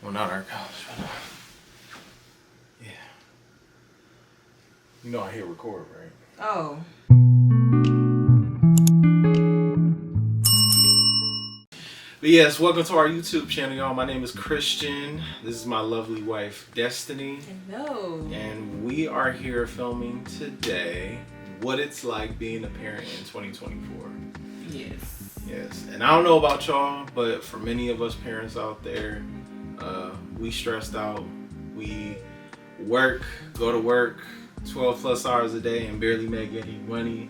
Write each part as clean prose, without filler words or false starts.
Well, not our college, but yeah. You know I hit record, right? Oh. But yes, welcome to our YouTube channel, y'all. My name is Christian. This is my lovely wife, Destiny. Hello. And we are here filming today what it's like being a parent in 2024. Yes. Yes. And I don't know about y'all, but for many of us parents out there, we stressed out. We work, go to work 12 plus hours a day and barely make any money.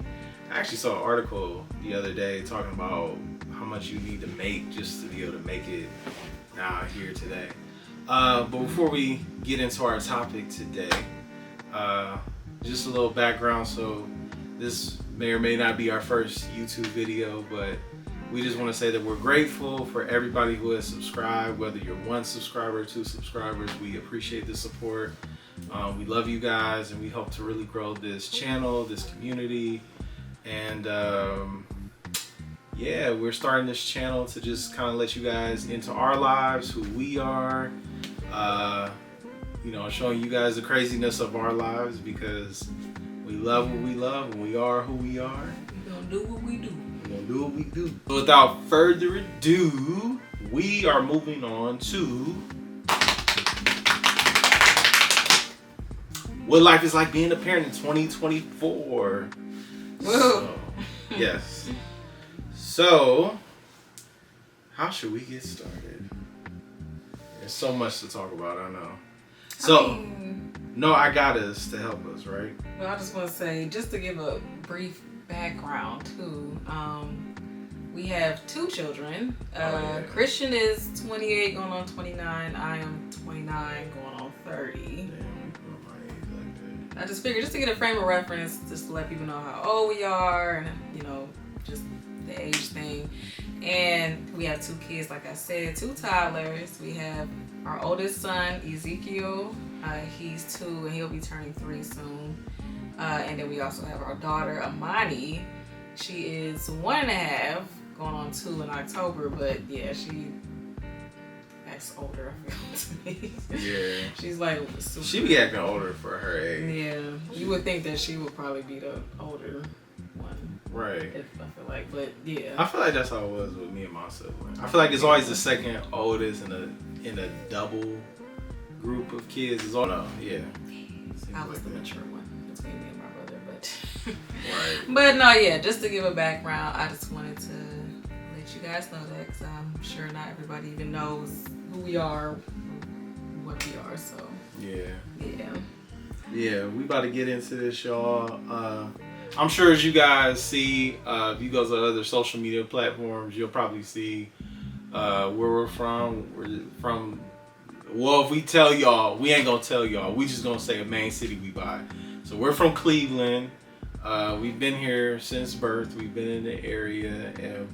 I actually saw an article the other day talking about how much you need to make just to be able to make it now here today. But before we get into our topic today, just a little background. So this may or may not be our first YouTube video, but we just want to say that we're grateful for everybody who has subscribed, whether you're 1 subscriber or 2 subscribers. We appreciate the support. We love you guys, and we hope to really grow this channel, this community. And yeah, we're starting this channel to just kind of let you guys into our lives, who we are, showing you guys the craziness of our lives, because we love what we love and we are who we are. We're gonna do what we do. We're gonna do what we do. So without further ado, we are moving on to what life is like being a parent in 2024. Whoa. So, yes. So, how should we get started? There's so much to talk about, I know. So, I got us to help us, right? Well, I just want to say, just to give a brief background too, we have 2 children. Christian is 28 going on 29. I am 29 going on 30. I just figured, just to get a frame of reference, just to let people know how old we are, and just the age thing. And we have 2 kids, like I said, 2 toddlers. We have our oldest son, Ezekiel. He's 2 and he'll be turning 3 soon. And then we also have our daughter, Amani. She is 1.5, going on 2 in October, but yeah, she acts older, I feel, to me. Yeah. She's like super. She be acting older for her age. Yeah. You would think that she would probably be the older one. Right. If I feel like, but yeah. I feel like that's how it was with me and my sibling. I feel like it's always the second oldest in a double group of kids. It's all yeah. I was the mature one between me and my brother, but right. But no, yeah. Just to give a background, I just wanted to let you guys know that, because I'm sure not everybody even knows who we are, what we are. So yeah. We about to get into this, y'all. I'm sure as you guys see, if you go to other social media platforms, you'll probably see where we're from. We're from, well, if we tell y'all, we ain't gonna tell y'all. We just gonna say a main city we by. So we're from Cleveland. We've been here since birth. We've been in the area, and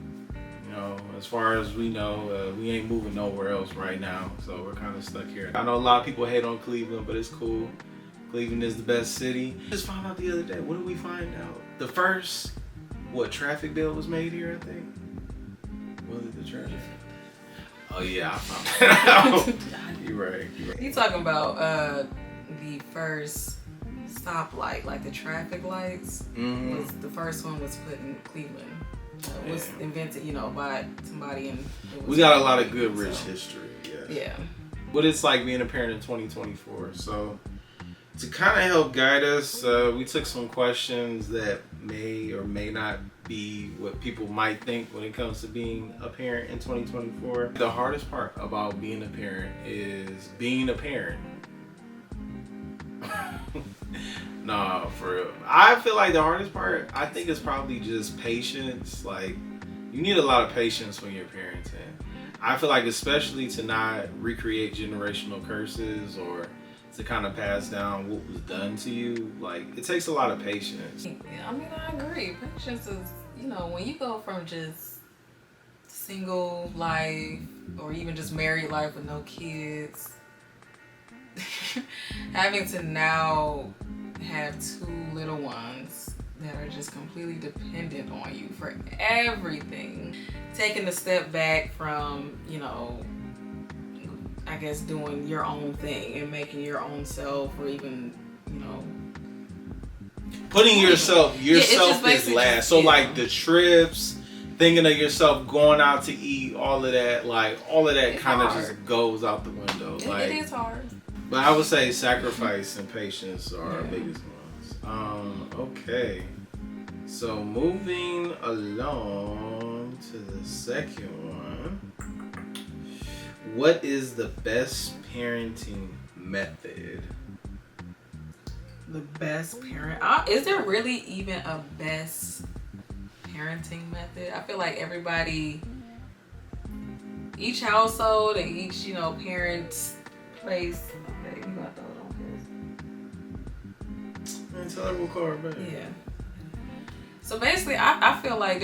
as far as we know, we ain't moving nowhere else right now. So we're kind of stuck here. I know a lot of people hate on Cleveland, but it's cool. Cleveland is the best city. Just found out the other day. What did we find out? The first, traffic bill was made here, I think? Was it the traffic? Oh yeah, I found that out. You're right. You talking about the first stoplight, like the traffic lights? Mm-hmm. Was the first one was put in Cleveland. Was invented, by somebody, and we got a lot of good, rich history. Yes. Yeah. What it's like being a parent in 2024. So, to kind of help guide us, we took some questions that may or may not be what people might think when it comes to being a parent in 2024. The hardest part about being a parent is being a parent. Nah, for real. I feel like the hardest part, I think, is probably just patience. Like, you need a lot of patience when you're parenting. I feel like, especially to not recreate generational curses or to kind of pass down what was done to you. Like, it takes a lot of patience. I mean, I agree. Patience is, when you go from just single life or even just married life with no kids, having to now have 2 little ones that are just completely dependent on you for everything. Taking a step back from, I guess, doing your own thing and making your own self, or even, you know, putting yourself is last. So like the trips, thinking of yourself going out to eat, all of that kind of just goes out the window. It is hard. But I would say sacrifice and patience are our biggest ones. Okay. So moving along to the second one. What is the best parenting method? The best parent? Is there really even a best parenting method? I feel like everybody, each household and each, you know, parent's place. Okay, you got to throw it on this. And tell her we'll call her back. Yeah. So basically, I feel like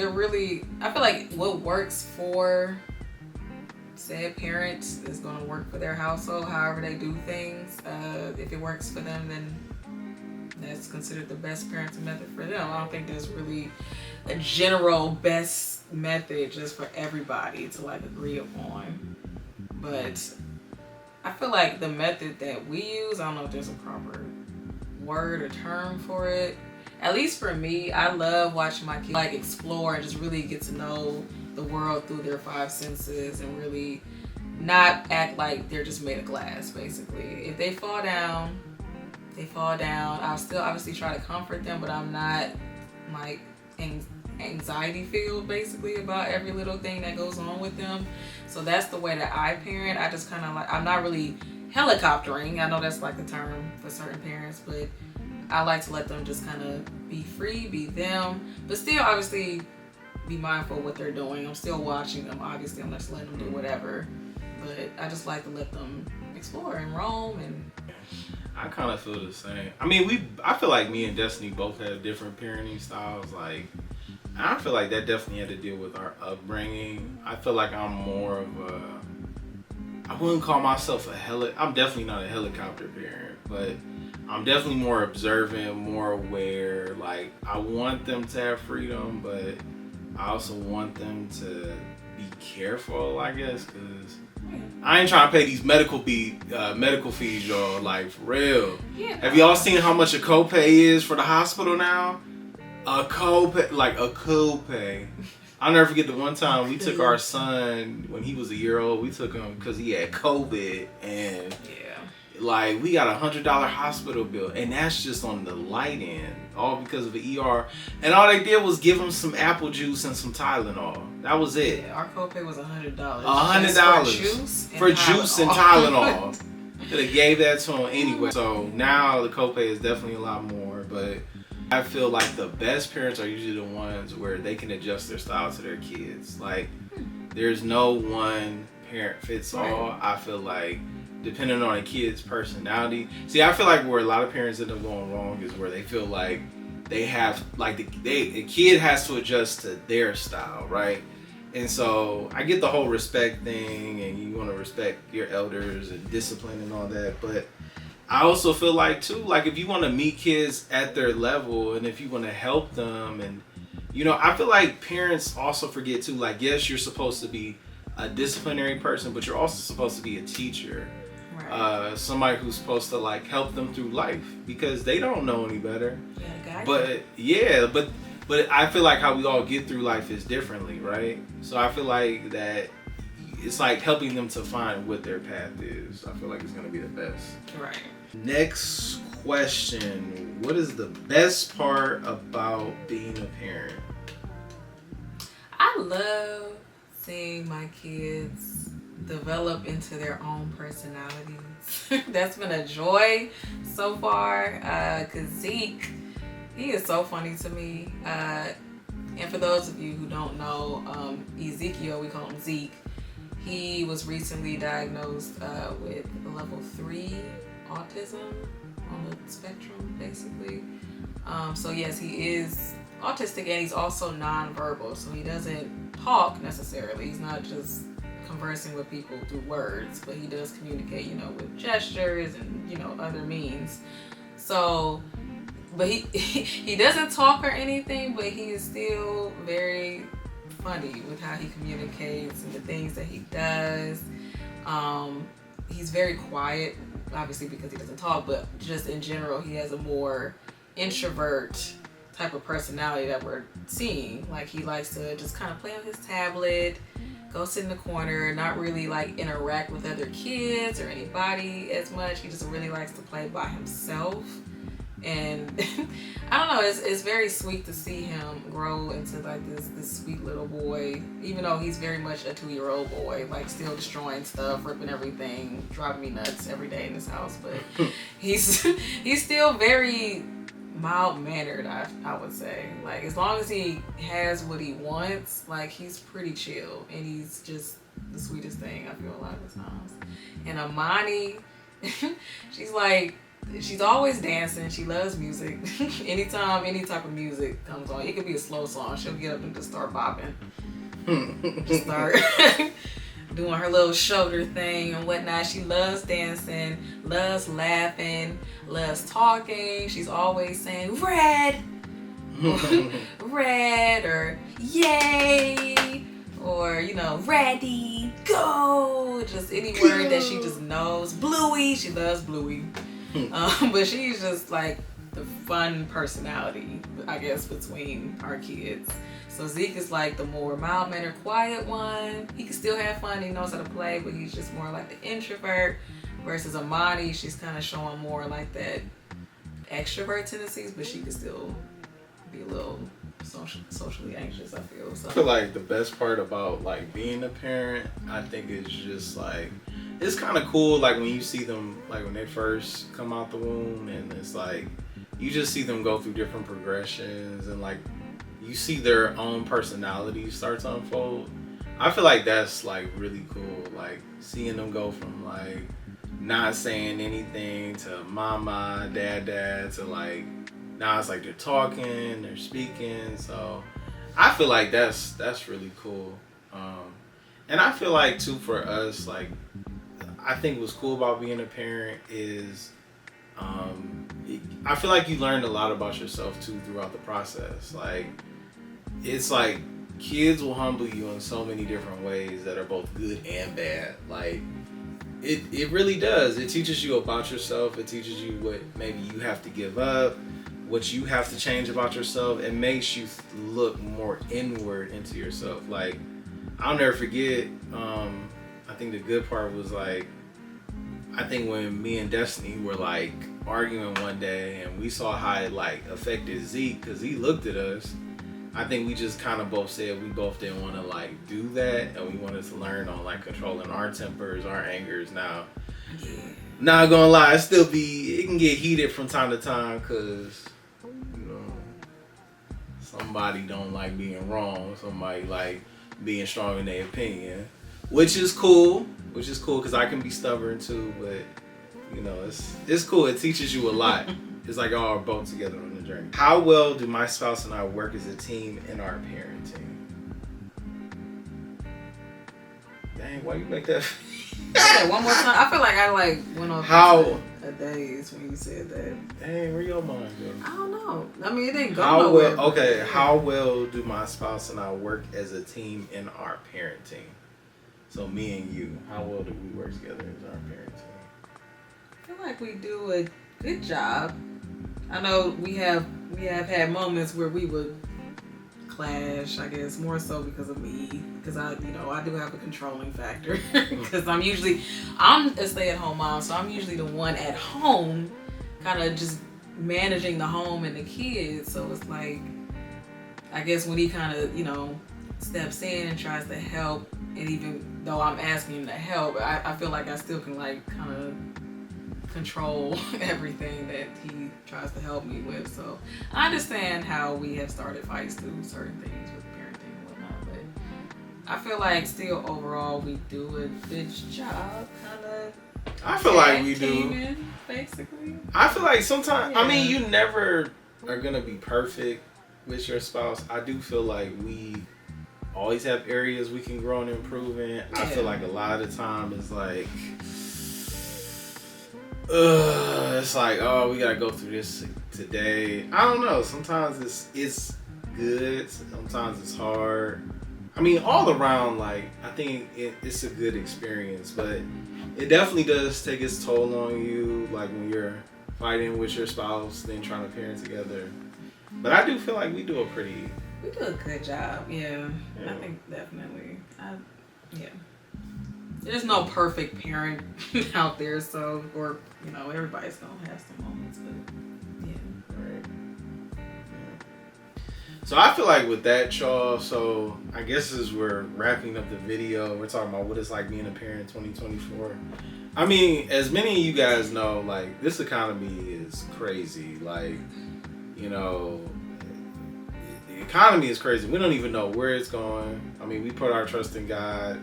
what works for said parents is going to work for their household, however they do things. If it works for them, then that's considered the best parenting method for them. I don't think there's really a general best method just for everybody to like agree upon. But I feel like the method that we use, I don't know if there's a proper word or term for it. At least for me, I love watching my kids like explore and just really get to know the world through their five senses and really not act like they're just made of glass, basically. If they fall down, they fall down. I'll still obviously try to comfort them, but I'm not like anxiety filled basically about every little thing that goes on with them. So that's the way that I parent. I just kind of like, I'm not really helicoptering. I know that's like the term for certain parents, but I like to let them just kind of be free, be them, but still obviously be mindful of what they're doing. I'm still watching them. Obviously, I'm not just letting them do whatever, but I just like to let them explore and roam. And I kind of feel the same. I mean, I feel like me and Destiny both have different parenting styles. Like, I feel like that definitely had to deal with our upbringing. I feel like I'm more of a, I wouldn't call myself I'm definitely not a helicopter parent, but I'm definitely more observant, more aware. Like, I want them to have freedom, but I also want them to be careful, I guess, because I ain't trying to pay these medical fees, y'all. Like, for real. Yeah. Have y'all seen how much a copay is for the hospital now? A copay. I'll never forget the one time we took our son when he was a year old. We took him because he had COVID, and like, we got $100 hospital bill, and that's just on the light end, all because of the ER. And all they did was give him some apple juice and some Tylenol. That was it. Yeah, our copay was $100. $100 for juice and Tylenol. Could have gave that to him anyway. So now the copay is definitely a lot more, but I feel like the best parents are usually the ones where they can adjust their style to their kids. Like, there's no one parent fits all. I feel like, depending on a kid's personality. See, I feel like where a lot of parents end up going wrong is where they feel like they have, like, the kid has to adjust to their style, right? And so I get the whole respect thing, and you want to respect your elders and discipline and all that, but I also feel like too, like, if you want to meet kids at their level and if you want to help them, and you know, I feel like parents also forget too, like, yes, you're supposed to be a disciplinary person, but you're also supposed to be a teacher. Right. Somebody who's supposed to like help them through life, because they don't know any better. But I feel like how we all get through life is differently, right? So I feel like that it's like helping them to find what their path is. I feel like it's gonna be the best. Right. Next question: what is the best part about being a parent? I love seeing my kids develop into their own personalities. That's been a joy so far, because Zeke, he is so funny to me. And for those of you who don't know, Ezekiel, we call him Zeke, he was recently diagnosed with level 3 autism on the spectrum, basically. So yes, he is autistic, and he's also nonverbal, so he doesn't talk necessarily. He's not just conversing with people through words, but he does communicate, you know, with gestures and, you know, other means. So, but he doesn't talk or anything, but he is still very funny with how he communicates and the things that he does. he's very quiet, obviously because he doesn't talk, but just in general, he has a more introvert type of personality that we're seeing. Like, he likes to just kind of play on his tablet, go sit in the corner, not really like interact with other kids or anybody as much. He just really likes to play by himself. And I don't know, it's very sweet to see him grow into like this sweet little boy, even though he's very much a 2-year-old boy, like still destroying stuff, ripping everything, driving me nuts every day in this house. But he's still very mild-mannered, I would say. Like, as long as he has what he wants, like, he's pretty chill, and he's just the sweetest thing, I feel, a lot of the times. And Amani, she's always dancing. She loves music. Anytime any type of music comes on, it could be a slow song, she'll get up and just start bopping. Just start doing her little shoulder thing and whatnot. She loves dancing, loves laughing, loves talking. She's always saying red, red, or yay, or ready, go. Just any word that she just knows. Bluey, she loves Bluey. But she's just like the fun personality, I guess, between our kids. So Zeke is like the more mild-mannered, quiet one. He can still have fun. He knows how to play, but he's just more like the introvert. Versus Amani, she's kind of showing more like that extrovert tendencies, but she can still be a little socially anxious, I feel. So I feel like the best part about like being a parent, I think, is just like, it's kind of cool, like when you see them, like when they first come out the womb, and it's like you just see them go through different progressions, and like you see their own personality start to unfold. I feel like that's like really cool, like seeing them go from like not saying anything to mama, dad to like now it's like they're talking, they're speaking. So I feel like that's really cool. And I feel like too, for us, like I think what's cool about being a parent is I feel like you learned a lot about yourself too throughout the process. Like, it's like kids will humble you in so many different ways that are both good and bad. Like, it really does. It teaches you about yourself. It teaches you what maybe you have to give up, what you have to change about yourself. It makes you look more inward into yourself. Like, I'll never forget, I think the good part was like, I think when me and Destiny were like arguing one day and we saw how it like affected Zeke, because he looked at us, I think we just kind of both said we both didn't want to like do that, and we wanted to learn on like controlling our tempers, our angers. Now, not gonna lie, it can get heated from time to time, because somebody don't like being wrong, somebody like being strong in their opinion, which is cool because I can be stubborn too, but it's cool. It teaches you a lot. It's like all our boat together on the journey. How well do my spouse and I work as a team in our parenting? Dang, why you make that? Okay, one more time. I feel like I like went off a daze when you said that. Dang, where your mind go? I don't know. I mean, it didn't go nowhere. Okay, how well do my spouse and I work as a team in our parenting? So me and you, how well do we work together as our parenting? I feel like we do a good job. I know we have had moments where we would clash, I guess, more so because of me, because I do have a controlling factor, because I'm a stay-at-home mom, so I'm usually the one at home kind of just managing the home and the kids. So it's like, I guess when he kind of steps in and tries to help, and even though I'm asking him to help, I feel like I still can like kind of control everything that he tries to help me with. So I understand how we have started fights through certain things with parenting and whatnot, but I feel like still overall we do a good job, kind of. I feel like we do. Basically. I feel like sometimes, I mean, you never are gonna be perfect with your spouse. I do feel like we always have areas we can grow and improve in. I feel like a lot of the time it's like, it's like, oh, we gotta go through this today. I don't know. Sometimes it's good. Sometimes it's hard. I mean, all around, like, I think it's a good experience, but it definitely does take its toll on you, like when you're fighting with your spouse, then trying to parent together. But I do feel like we do a good job. Yeah. I think definitely. Yeah. There's no perfect parent out there, so, or, you know, everybody's gonna have some moments, but yeah. Right. Yeah. So I feel like with that, y'all, so I guess as we're wrapping up the video, we're talking about what it's like being a parent in 2024. I mean, as many of you guys know, like, this economy is crazy. Like, you know, the economy is crazy. We don't even know where it's going. I mean, we put our trust in God,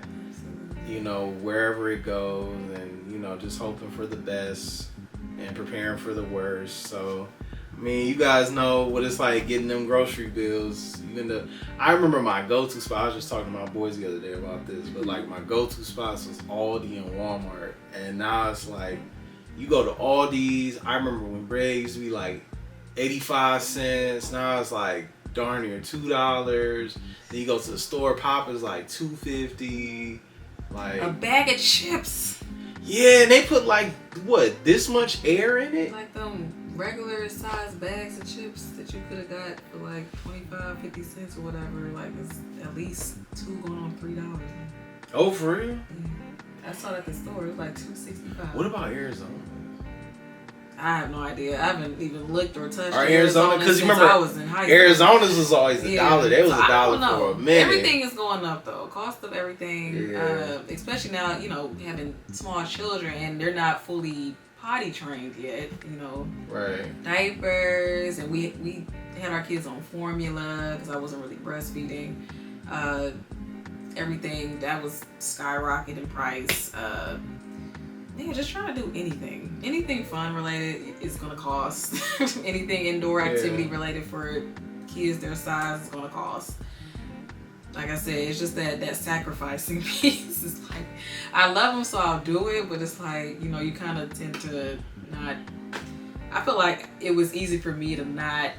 you know, wherever it goes, and, you know, just hoping for the best and preparing for the worst. So, I mean, you guys know what it's like getting them grocery bills. I remember my go-to spot. I was just talking to my boys the other day about this, but like my go-to spots was Aldi and Walmart, and now it's like you go to Aldi's. I remember when bread used to be like 85 cents. Now it's like darn near $2. Then you go to the store, pop is like $2.50. Like a bag of chips. Yeah, and they put like what, this much air in it? Like them regular size bags of chips that you could have got for like 25, 50 cents or whatever. Like it's at least $2 going on $3. Oh, for real? Yeah. I saw it at the store. It was like $2.65. What about Arizona? I have no idea. I haven't even looked or touched Arizona, because you remember I was in high school. Arizona's was always $1. They was $1 for a minute. Everything is going up though. Cost of everything, especially now, you know, having small children and they're not fully potty trained yet. You know, right? Diapers, and we had our kids on formula because I wasn't really breastfeeding. Everything that was skyrocketed in price. Yeah, just trying to do anything fun related is gonna cost. Anything indoor activity related for kids their size is gonna cost. Like I said, it's just that sacrificing piece. It's like I love them, so I'll do it, but it's like, you know, you kind of tend to not. I feel like it was easy for me to not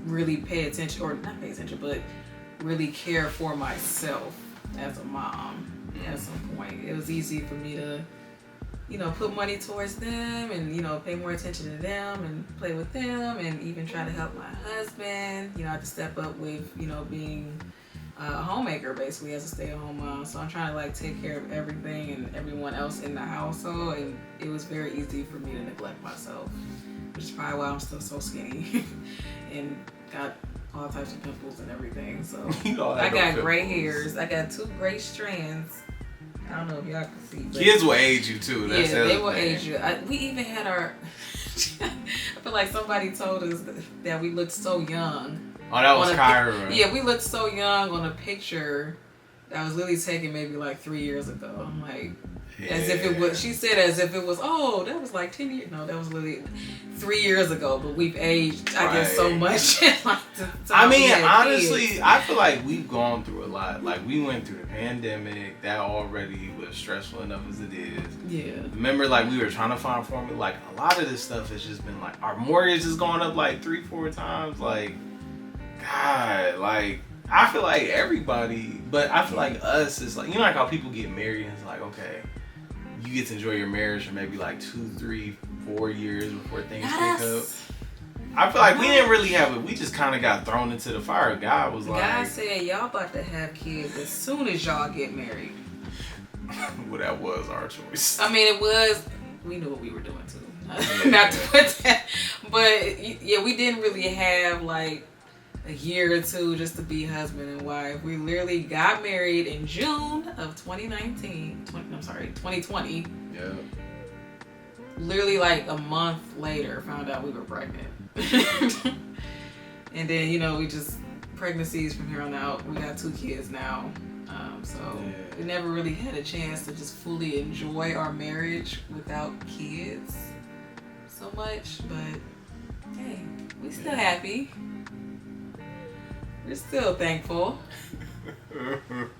really pay attention, or not pay attention, but really care for myself as a mom. At some point, it was easy for me to, you know, put money towards them and, you know, pay more attention to them and play with them and even try to help my husband. You know, I had to step up with, you know, being a homemaker basically as a stay-at-home mom. So I'm trying to like take care of everything and everyone else in the household, and it was very easy for me to neglect myself, which is probably why I'm still so skinny and got all types of pimples and everything. So I got gray hairs. I got 2 gray strands. I don't know if y'all can see. But kids will age you too. That's they will age you. We even had our. I feel like somebody told us that we looked so young. Oh, that was Kyra. Yeah, we looked so young on a picture that was literally taken maybe like 3 years ago. I'm like, as if it was. She said as if it was. Oh, that was like 10 years. No, that was literally 3 years ago. But we've aged, I guess, so much. I mean, honestly, kids. I feel like we've gone through a lot. Like we went through the pandemic. That already was stressful enough as it is. Yeah. Remember, like we were trying to find formula. Like a lot of this stuff has just been like our mortgage has gone up like 3-4 times. Like, God, like I feel like everybody, but I feel like us is like, you know, like how people get married and it's like, okay, you get to enjoy your marriage for maybe like 2, 3, 4 years before things pick up. I feel like we didn't really have it. We just kind of got thrown into the fire. God was like, God said y'all about to have kids as soon as y'all get married. Well, that was our choice. I mean, it was. We knew what we were doing too. Not to put that, but yeah, we didn't really have like a year or two just to be husband and wife. We literally got married in June of 2020. Yeah. Literally like a month later, found out we were pregnant. And then, you know, we just, pregnancies from here on out. We got 2 kids now. We never really had a chance to just fully enjoy our marriage without kids so much. But hey, we still happy. We're still thankful.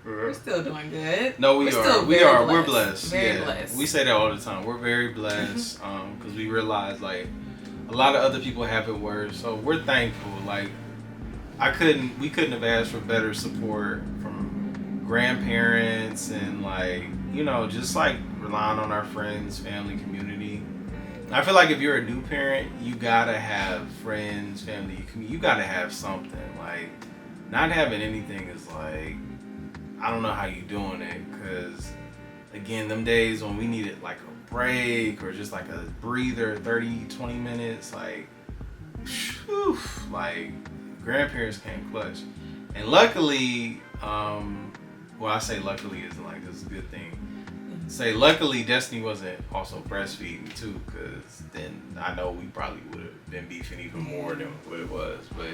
We're still doing good. No, we are. We're blessed. Very blessed. We say that all the time. We're very blessed because we realize like a lot of other people have it worse. So we're thankful. Like we couldn't have asked for better support from grandparents and like, you know, just like relying on our friends, family, community. I feel like if you're a new parent, you gotta have friends, family, you gotta have something. Like, not having anything is like, I don't know how you doing it, because again, them days when we needed like a break or just like a breather, 30, 20 minutes, like, whew, like grandparents came clutch. And luckily, well, I say luckily isn't like this is a good thing. Say luckily Destiny wasn't also breastfeeding too, because then I know we probably would have been beefing even more than what it was. But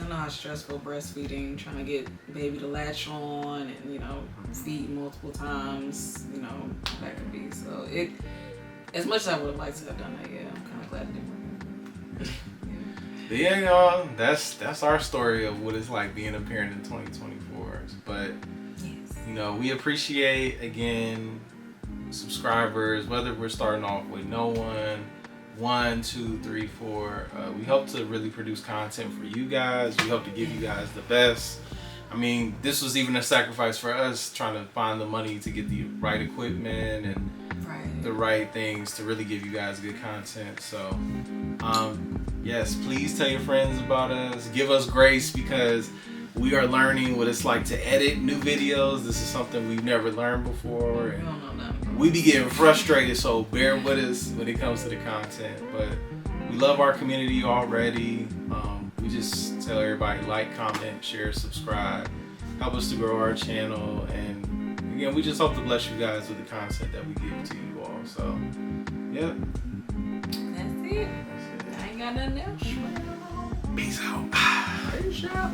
I know how stressful breastfeeding, trying to get baby to latch on and, you know, feed multiple times, you know, that could be. So it, as much as I would have liked to have done that, yeah, I'm kind of glad it didn't work out. But yeah, y'all, that's our story of what it's like being a parent in 2024. But you know, we appreciate, again, subscribers, whether we're starting off with no one, 2, 3, 4. We hope to really produce content for you guys. We hope to give you guys the best. I mean, this was even a sacrifice for us, trying to find the money to get the right equipment and the right things to really give you guys good content. So, yes, please tell your friends about us. Give us grace, because we are learning what it's like to edit new videos. This is something we've never learned before. And we be getting frustrated, so bear with us when it comes to the content. But we love our community already. We just tell everybody, like, comment, share, subscribe. Help us to grow our channel. And again, we just hope to bless you guys with the content that we give to you all. So, yeah. That's it. I ain't got nothing else. Peace out. Peace out.